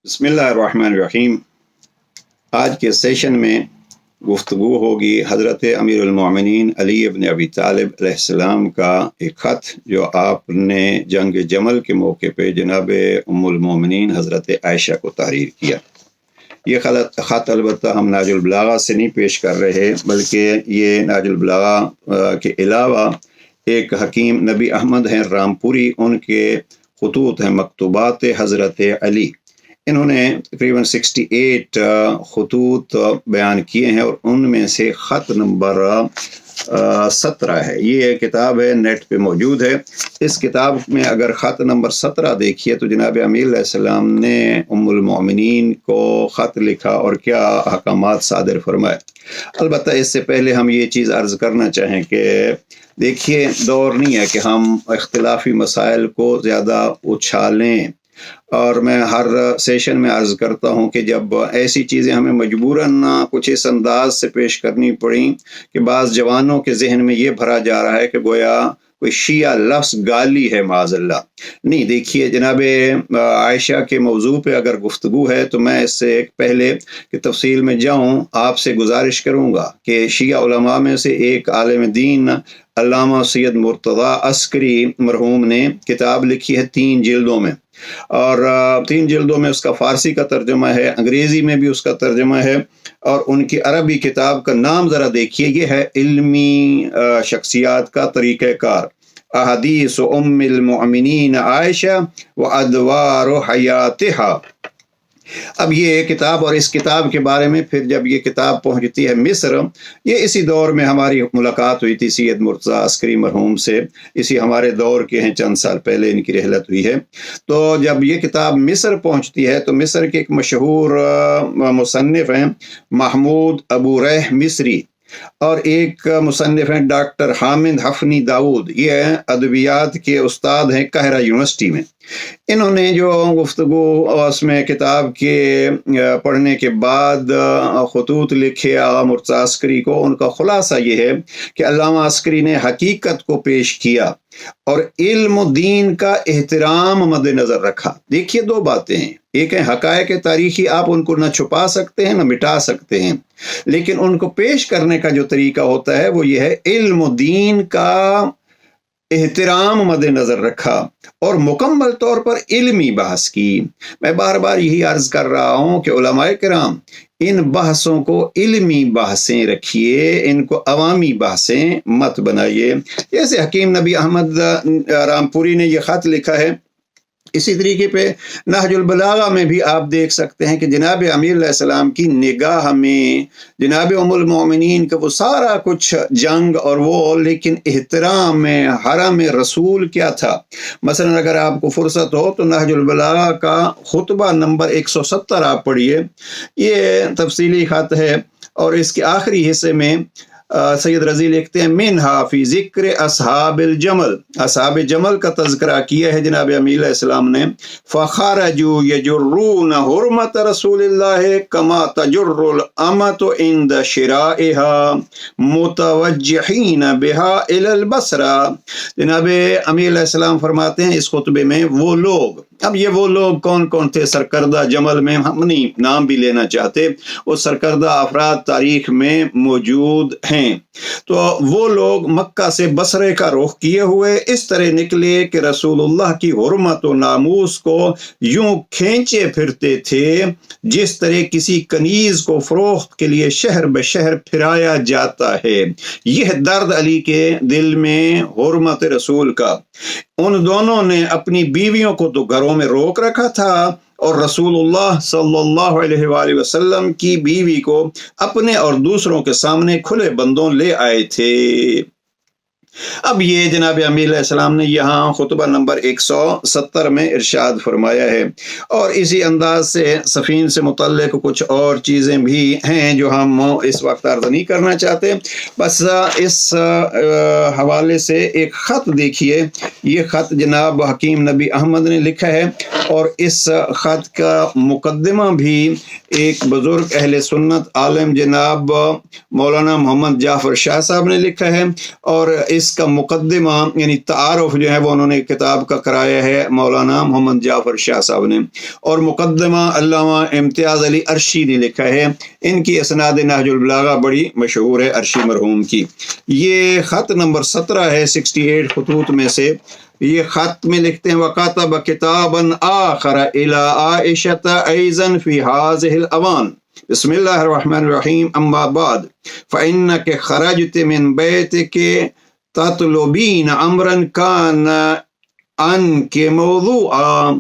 بسم اللہ الرحمن الرحیم۔ آج کے سیشن میں گفتگو ہوگی حضرت امیر المومنین علی ابن ابی طالب علیہ السلام کا ایک خط جو آپ نے جنگ جمل کے موقع پہ جناب ام المومنین حضرت عائشہ کو تحریر کیا۔ یہ خط البتہ ہم نہج البلاغہ سے نہیں پیش کر رہے، بلکہ یہ نہج البلاغہ کے علاوہ ایک حکیم نبی احمد ہیں رامپوری، ان کے خطوط ہیں مکتوبات حضرت علی۔ انہوں نے تقریباً 68 خطوط بیان کیے ہیں، اور ان میں سے خط نمبر 17 ہے۔ یہ کتاب ہے، نیٹ پہ موجود ہے۔ اس کتاب میں اگر خط نمبر 17 دیکھیے تو جناب امیر علیہ السلام نے ام المومنین کو خط لکھا اور کیا احکامات صادر فرمائے۔ البتہ اس سے پہلے ہم یہ چیز عرض کرنا چاہیں کہ دیکھیے، دور نہیں ہے کہ ہم اختلافی مسائل کو زیادہ اچھالیں، اور میں ہر سیشن میں عرض کرتا ہوں کہ جب ایسی چیزیں ہمیں مجبوراً کچھ اس انداز سے پیش کرنی پڑیں کہ بعض جوانوں کے ذہن میں یہ بھرا جا رہا ہے کہ گویا کوئی شیعہ لفظ گالی ہے، معاذ اللہ۔ نہیں، دیکھیے جناب عائشہ کے موضوع پہ اگر گفتگو ہے تو میں اس سے پہلے کہ تفصیل میں جاؤں آپ سے گزارش کروں گا کہ شیعہ علماء میں سے ایک عالم دین علامہ سید مرتضیٰ عسکری مرحوم نے کتاب لکھی ہے 3 جلدوں میں، اور 3 جلدوں میں اس کا فارسی کا ترجمہ ہے، انگریزی میں بھی اس کا ترجمہ ہے، اور ان کی عربی کتاب کا نام ذرا دیکھیے، یہ ہے علمی شخصیات کا طریقہ کار، احادیث ام المؤمنین عائشہ و ادوار حیاتہا۔ اب یہ کتاب، اور اس کتاب کے بارے میں پھر جب یہ کتاب پہنچتی ہے مصر، یہ اسی دور میں ہماری ملاقات ہوئی تھی سید مرتضیٰ عسکری مرحوم سے، اسی ہمارے دور کے ہیں، چند سال پہلے ان کی رحلت ہوئی ہے۔ تو جب یہ کتاب مصر پہنچتی ہے تو مصر کے ایک مشہور مصنف ہیں محمود ابو ریح مصری، اور ایک مصنف ہیں ڈاکٹر حامد حفنی داؤد، یہ ادبیات کے استاد ہیں قاہرہ یونیورسٹی میں۔ انہوں نے جو گفتگو اس میں کتاب کے پڑھنے کے بعد خطوط لکھے آغا مرتضیٰ عسکری کو، ان کا خلاصہ یہ ہے کہ علامہ عسکری نے حقیقت کو پیش کیا اور علم و دین کا احترام مد نظر رکھا۔ دیکھیے 2 باتیں ہیں، ایک ہے حقائق تاریخی، آپ ان کو نہ چھپا سکتے ہیں نہ مٹا سکتے ہیں، لیکن ان کو پیش کرنے کا جو طریقہ ہوتا ہے وہ یہ ہے علم و دین کا احترام مد نظر رکھا اور مکمل طور پر علمی بحث کی۔ میں بار بار یہی عرض کر رہا ہوں کہ علماء کرام ان بحثوں کو علمی بحثیں رکھیے، ان کو عوامی بحثیں مت بنائیے۔ جیسے حکیم نبی احمد رامپوری نے یہ خط لکھا ہے، اسی طریقے پہ نہج البلاغہ میں بھی آپ دیکھ سکتے ہیں کہ جناب امیر علیہ السلام کی نگاہ میں جناب ام المومنین کا وہ سارا کچھ جنگ اور وہ، لیکن احترام میں حرم رسول کیا تھا۔ مثلا اگر آپ کو فرصت ہو تو نہج البلاغہ کا خطبہ نمبر 170 آپ پڑھیے، یہ تفصیلی خط ہے، اور اس کے آخری حصے میں سید رضی لکھتے ہیں منہا فی ذکر اصحاب الجمل، اصحاب جمل کا تذکرہ کیا ہے جناب امیر علیہ السلام نے، فخرجوا یجرون حرمت رسول اللہ کما تجر الامۃ عند شرائها متوجہین بها الی البصرہ۔ جناب امیر علیہ السلام فرماتے ہیں اس خطبے میں وہ لوگ، اب یہ وہ لوگ کون کون تھے سرکردہ جمل میں، ہم نہیں نام بھی لینا چاہتے، وہ سرکردہ افراد تاریخ میں موجود ہیں۔ تو وہ لوگ مکہ سے بصرے کا رخ کیے ہوئے اس طرح نکلے کہ رسول اللہ کی حرمت و ناموس کو یوں کھینچے پھرتے تھے جس طرح کسی کنیز کو فروخت کے لیے شہر بشہر پھرایا جاتا ہے۔ یہ درد علی کے دل میں حرمت رسول کا۔ ان دونوں نے اپنی بیویوں کو تو گھروں میں روک رکھا تھا، اور رسول اللہ صلی اللہ علیہ وآلہ وسلم کی بیوی کو اپنے اور دوسروں کے سامنے کھلے بندوں لے آئے تھے۔ اب یہ جناب امیر علیہ السلام نے یہاں خطبہ نمبر 170 میں ارشاد فرمایا ہے، اور اسی انداز سے سفین سے متعلق کچھ اور چیزیں بھی ہیں جو ہم اس وقت عرض نہیں کرنا چاہتے۔ بس اس حوالے سے ایک خط دیکھیے، یہ خط جناب حکیم نبی احمد نے لکھا ہے، اور اس خط کا مقدمہ بھی ایک بزرگ اہل سنت عالم جناب مولانا محمد جعفر شاہ صاحب نے لکھا ہے، اور اس اس کا مقدمہ یعنی تعارف جو ہے وہ انہوں نے کتاب کا کرایا ہے مولانا محمد جعفر شاہ صاحب نے، اور مقدمہ علامہ امتیاز علی عرشی نے لکھا ہے۔ ان کی اسناد نہج البلاغہ بڑی مشہور ہے عرشی مرحوم کی۔ یہ خط نمبر 17 ہے 68 خطوط میں سے۔ یہ خط میں لکھتے ہیں وَكَتَبَ كِتَابًا آخَرَ إِلَىٰ عَائِشَةَ أَيْضًا فِي هَٰذِهِ الْأَوَانِ بسم اللہ الرحمن الرحیم اما بعد فإنك خرجت من بيتك تطلبين امرا كان عنك موضوعا۔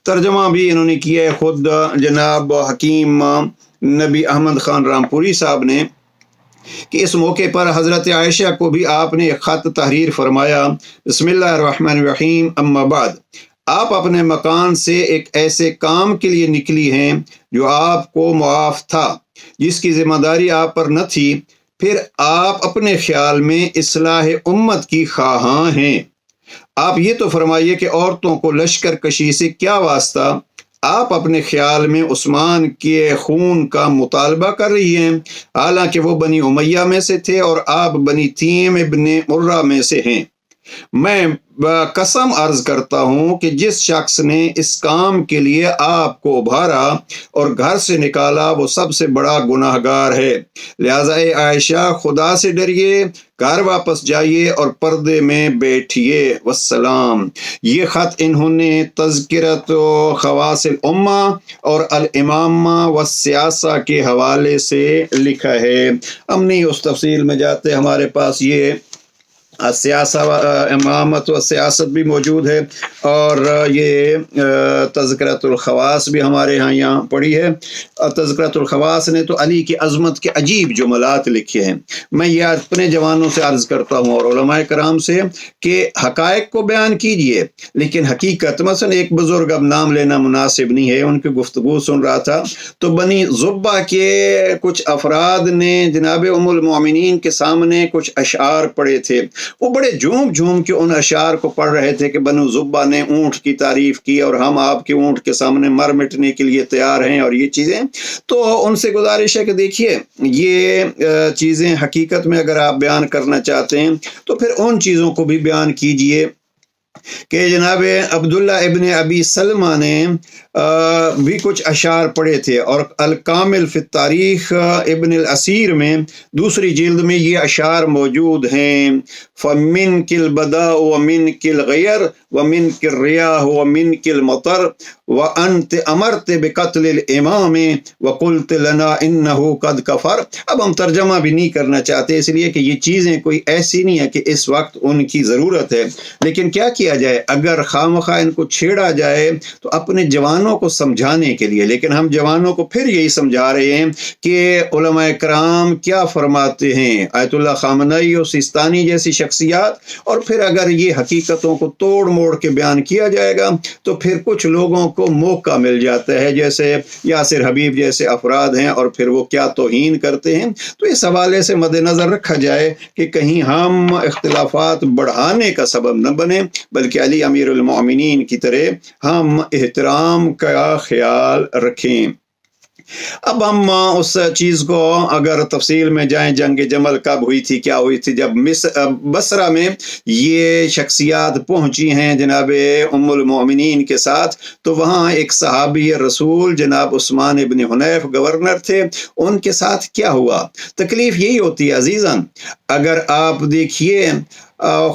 ترجمہ بھی انہوں نے کیا ہے خود جناب حکیم نبی احمد خان رامپوری صاحب نے، کہ اس موقع پر حضرت عائشہ کو بھی آپ نے ایک خط تحریر فرمایا۔ بسم اللہ الرحمن الرحیم اما بعد، آپ اپنے مکان سے ایک ایسے کام کے لیے نکلی ہیں جو آپ کو معاف تھا، جس کی ذمہ داری آپ پر نہ تھی، پھر آپ اپنے خیال میں اصلاح امت کی خواہاں ہیں۔ آپ یہ تو فرمائیے کہ عورتوں کو لشکر کشی سے کیا واسطہ؟ آپ اپنے خیال میں عثمان کے خون کا مطالبہ کر رہی ہیں، حالانکہ وہ بنی امیہ میں سے تھے اور آپ بنی تیم ابن مرہ میں سے ہیں۔ میں قسم عرض کرتا ہوں کہ جس شخص نے اس کام کے لیے آپ کو ابھارا اور گھر سے نکالا وہ سب سے بڑا گناہ گار ہے، لہذا اے عائشہ خدا سے ڈریے، گھر واپس جائیے اور پردے میں بیٹھیے، والسلام۔ یہ خط انہوں نے تذکرۃ خواص الامہ اور الامامہ والسیاسہ کے حوالے سے لکھا ہے۔ ہم نہیں اس تفصیل میں جاتے، ہمارے پاس یہ سیاسہ امامت و سیاست بھی موجود ہے، اور یہ تذکرۃ الخواص بھی ہمارے یہاں پڑھی ہے۔ تذکرۃ الخواص نے تو علی کی عظمت کے عجیب جملات لکھے ہیں۔ میں یہ اپنے جوانوں سے عرض کرتا ہوں اور علماء کرام سے کہ حقائق کو بیان کیجئے، لیکن حقیقت مثلا ایک بزرگ، اب نام لینا مناسب نہیں ہے، ان کی گفتگو سن رہا تھا تو بنی زبہ کے کچھ افراد نے جناب ام المؤمنین کے سامنے کچھ اشعار پڑھے تھے۔ وہ بڑے جھوم جھوم کے ان اشعار کو پڑھ رہے تھے کہ بنو زبہ نے اونٹ کی تعریف کی اور ہم آپ کے اونٹ کے سامنے مر مٹنے کے لیے تیار ہیں اور یہ چیزیں۔ تو ان سے گزارش ہے کہ دیکھیے یہ چیزیں حقیقت میں اگر آپ بیان کرنا چاہتے ہیں تو پھر ان چیزوں کو بھی بیان کیجئے کہ جناب عبداللہ ابن ابی سلمہ نے بھی کچھ اشعار پڑھے تھے، اور الکامل فی التاریخ ابن الاسیر میں دوسری جلد میں یہ اشعار موجود ہیں۔ فَمِنْكِ الْبَدَاءُ وَمِنْكِ الْغَيَرُ وَمِنْكِ الرِّيَاحُ وَمِنْكِ الْمَطَرُ وَأَنْتِ أَمَرْتِ بِقَتْلِ الْإِمَامِ وَقُلْتِ لَنَا إِنَّهُ قَدْ كَفَرَ۔ اب ہم ترجمہ بھی نہیں کرنا چاہتے، اس لیے کہ یہ چیزیں کوئی ایسی نہیں ہے کہ اس وقت ان کی ضرورت ہے، لیکن کیا کیا جائے، اگر خواہ ان کو چھیڑا جائے تو اپنے جوانوں کو سمجھانے کے لیے، لیکن ہم جوانوں کو پھر یہی سمجھا رہے ہیں کہ علماء کرام کیا فرماتے ہیں، آیت اللہ خامنئی اور سیستانی جیسی شخصیات، اور پھر اگر یہ حقیقتوں کو توڑ موڑ کے بیان کیا جائے گا تو پھر کچھ لوگوں کو موقع مل جاتا ہے، جیسے یاسر حبیب جیسے افراد ہیں، اور پھر وہ کیا توہین کرتے ہیں۔ تو اس حوالے سے مد نظر رکھا جائے کہ کہیں ہم اختلافات بڑھانے کا سبب نہ بنے، بلکہ علی امیر المؤمنین کی طرح ہم احترام کا خیال رکھیں۔ اب ہم اس چیز کو اگر تفصیل میں جائیں، جنگ جمل کب ہوئی تھی، کیا ہوئی تھی؟ جب بصرہ میں یہ شخصیات پہنچی ہیں جناب ام المؤمنین کے ساتھ، تو وہاں ایک صحابی رسول جناب عثمان ابن حنیف گورنر تھے۔ ان کے ساتھ کیا ہوا؟ تکلیف یہی ہوتی ہے عزیزان، اگر آپ دیکھیے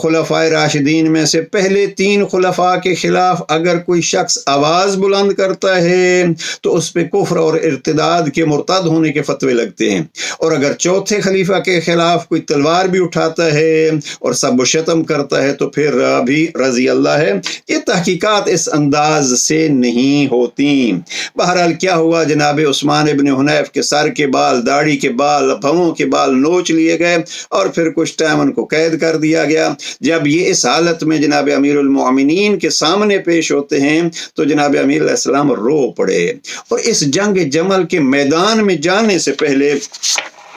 خلفائے راشدین میں سے پہلے 3 خلفاء کے خلاف اگر کوئی شخص آواز بلند کرتا ہے تو اس پہ کفر اور ارتداد کے مرتد ہونے کے فتوے لگتے ہیں، اور اگر چوتھے خلیفہ کے خلاف کوئی تلوار بھی اٹھاتا ہے اور سب و شتم کرتا ہے تو پھر بھی رضی اللہ ہے۔ یہ تحقیقات اس انداز سے نہیں ہوتی۔ بہرحال کیا ہوا، جناب عثمان ابن حنیف کے سر کے بال، داڑھی کے بال، بھووں کے بال نوچ لیے گئے اور پھر کچھ ٹائم ان کو قید کر دیا گیا۔ جب یہ اس حالت میں جناب امیر المؤمنین کے سامنے پیش ہوتے ہیں تو جناب امیر علیہ السلام رو پڑے، اور اس جنگ جمل کے میدان میں جانے سے پہلے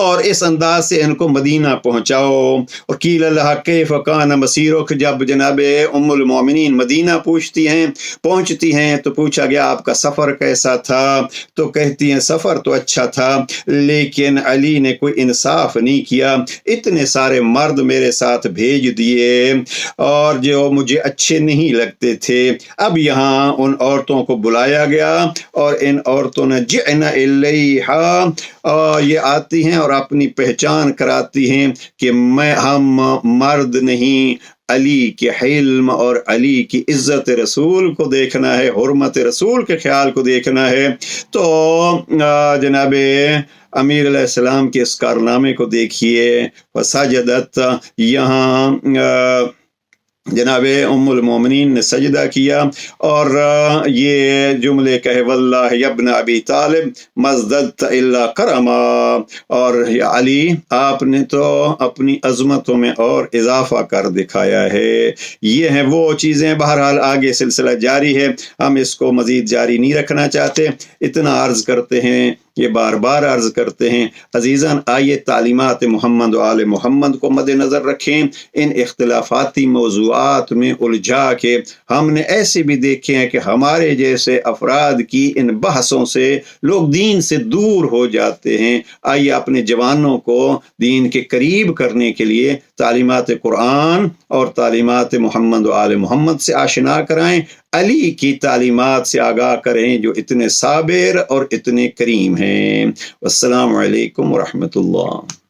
اور اس انداز سے ان کو مدینہ پہنچاؤ۔ اور قیل اللہ کیف کان مسیرک، جب جناب ام المومنین مدینہ پہنچتی ہیں تو پوچھا گیا آپ کا سفر کیسا تھا؟ تو کہتی ہیں سفر تو اچھا تھا، لیکن علی نے کوئی انصاف نہیں کیا، اتنے سارے مرد میرے ساتھ بھیج دیے اور جو مجھے اچھے نہیں لگتے تھے۔ اب یہاں ان عورتوں کو بلایا گیا اور ان عورتوں نے جئنا الیہا، یہ آتی ہیں اور اپنی پہچان کراتی ہیں کہ ہم مرد نہیں، علی کے حلم اور علی کی عزت رسول کو دیکھنا ہے، حرمت رسول کے خیال کو دیکھنا ہے۔ تو جناب امیر علیہ السلام کے اس کارنامے کو دیکھیے، فسجدت، یہاں جناب ام المومنین نے سجدہ کیا اور یہ جملے کہے واللہ یا ابن ابی طالب مزددت الا کرما، اور علی آپ نے تو اپنی عظمتوں میں اور اضافہ کر دکھایا ہے۔ یہ ہیں وہ چیزیں، بہرحال آگے سلسلہ جاری ہے، ہم اس کو مزید جاری نہیں رکھنا چاہتے، اتنا عرض کرتے ہیں، یہ بار بار عرض کرتے ہیں عزیزان، آئیے تعلیمات محمد و آل محمد کو مد نظر رکھیں، ان اختلافاتی موضوعات میں الجھا کے ہم نے ایسے بھی دیکھے ہیں کہ ہمارے جیسے افراد کی ان بحثوں سے لوگ دین سے دور ہو جاتے ہیں۔ آئیے اپنے جوانوں کو دین کے قریب کرنے کے لیے تعلیمات قرآن اور تعلیمات محمد و آل محمد سے آشنا کرائیں، علی کی تعلیمات سے آگاہ کریں جو اتنے صابر اور اتنے کریم ہیں۔ والسلام علیکم ورحمۃ اللہ۔